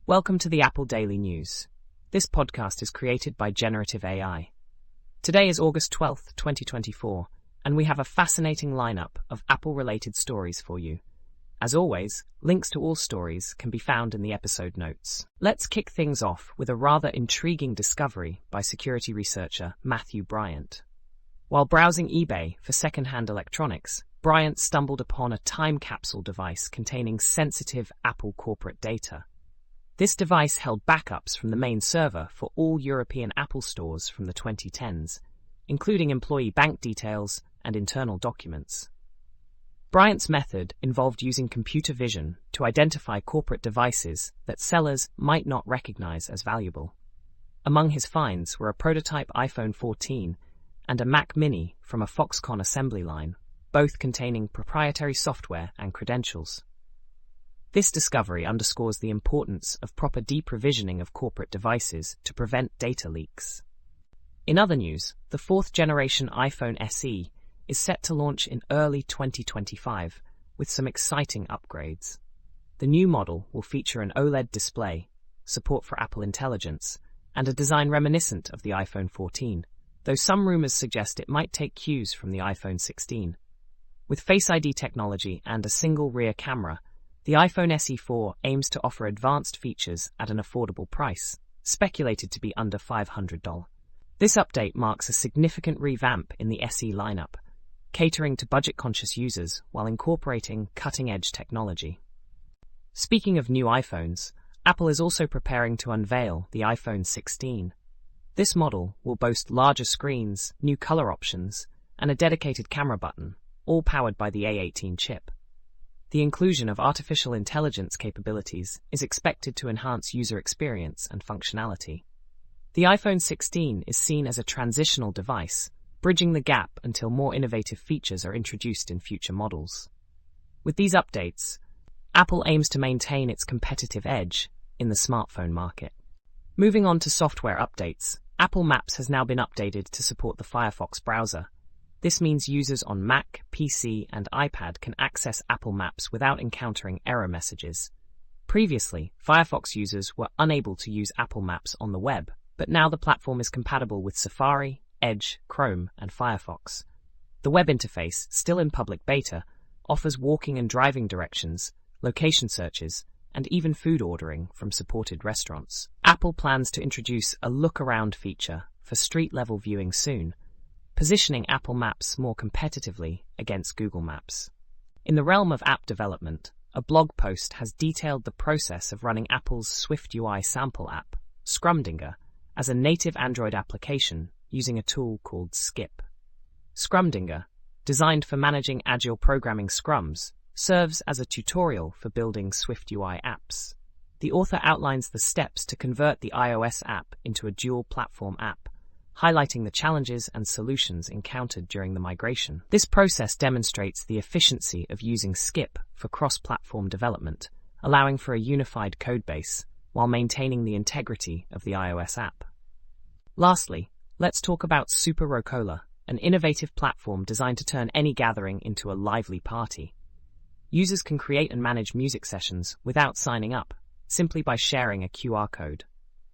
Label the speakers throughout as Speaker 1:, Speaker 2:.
Speaker 1: Welcome to the Apple Daily News. This podcast is created by Generative AI. Today is August 12th, 2024, and we have a fascinating lineup of Apple-related stories for you. As always, links to all stories can be found in the episode notes. Let's kick things off with a rather intriguing discovery by security researcher Matthew Bryant. While browsing eBay for second-hand electronics, Bryant stumbled upon a time capsule device containing sensitive Apple corporate data. This device held backups from the main server for all European Apple stores from the 2010s, including employee bank details and internal documents. Bryant's method involved using computer vision to identify corporate devices that sellers might not recognize as valuable. Among his finds were a prototype iPhone 14 and a Mac Mini from a Foxconn assembly line, both containing proprietary software and credentials. This discovery underscores the importance of proper deprovisioning of corporate devices to prevent data leaks. In other news, the fourth-generation iPhone SE is set to launch in early 2025 with some exciting upgrades. The new model will feature an OLED display, support for Apple Intelligence, and a design reminiscent of the iPhone 14, though some rumors suggest it might take cues from the iPhone 16. With Face ID technology and a single rear camera, the iPhone SE4 aims to offer advanced features at an affordable price, speculated to be under $500. This update marks a significant revamp in the SE lineup, catering to budget-conscious users while incorporating cutting-edge technology. Speaking of new iPhones, Apple is also preparing to unveil the iPhone 16. This model will boast larger screens, new color options, and a dedicated camera button, all powered by the A18 chip. The inclusion of artificial intelligence capabilities is expected to enhance user experience and functionality. The iPhone 16 is seen as a transitional device, bridging the gap until more innovative features are introduced in future models. With these updates, Apple aims to maintain its competitive edge in the smartphone market. Moving on to software updates, Apple Maps has now been updated to support the Firefox browser. This means users on Mac, PC, and iPad can access Apple Maps without encountering error messages. Previously, Firefox users were unable to use Apple Maps on the web, but now the platform is compatible with Safari, Edge, Chrome, and Firefox. The web interface, still in public beta, offers walking and driving directions, location searches, and even food ordering from supported restaurants. Apple plans to introduce a look-around feature for street-level viewing soon, positioning Apple Maps more competitively against Google Maps. In the realm of app development, a blog post has detailed the process of running Apple's SwiftUI sample app, Scrumdinger, as a native Android application using a tool called Skip. Scrumdinger, designed for managing agile programming scrums, serves as a tutorial for building SwiftUI apps. The author outlines the steps to convert the iOS app into a dual-platform app, highlighting the challenges and solutions encountered during the migration. This process demonstrates the efficiency of using Skip for cross-platform development, allowing for a unified codebase while maintaining the integrity of the iOS app. Lastly, let's talk about Super Rocola, an innovative platform designed to turn any gathering into a lively party. Users can create and manage music sessions without signing up, simply by sharing a QR code.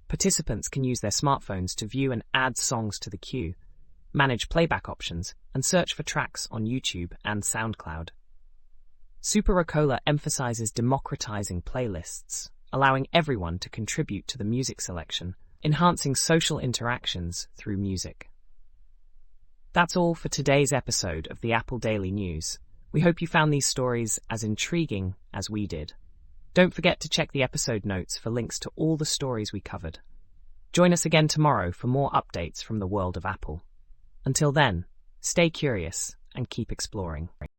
Speaker 1: Participants can use their smartphones to view and add songs to the queue, manage playback options, and search for tracks on YouTube and SoundCloud. Super Rocola emphasizes democratizing playlists, allowing everyone to contribute to the music selection, enhancing social interactions through music. That's all for today's episode of the Apple Daily News. We hope you found these stories as intriguing as we did. Don't forget to check the episode notes for links to all the stories we covered. Join us again tomorrow for more updates from the world of Apple. Until then, stay curious and keep exploring.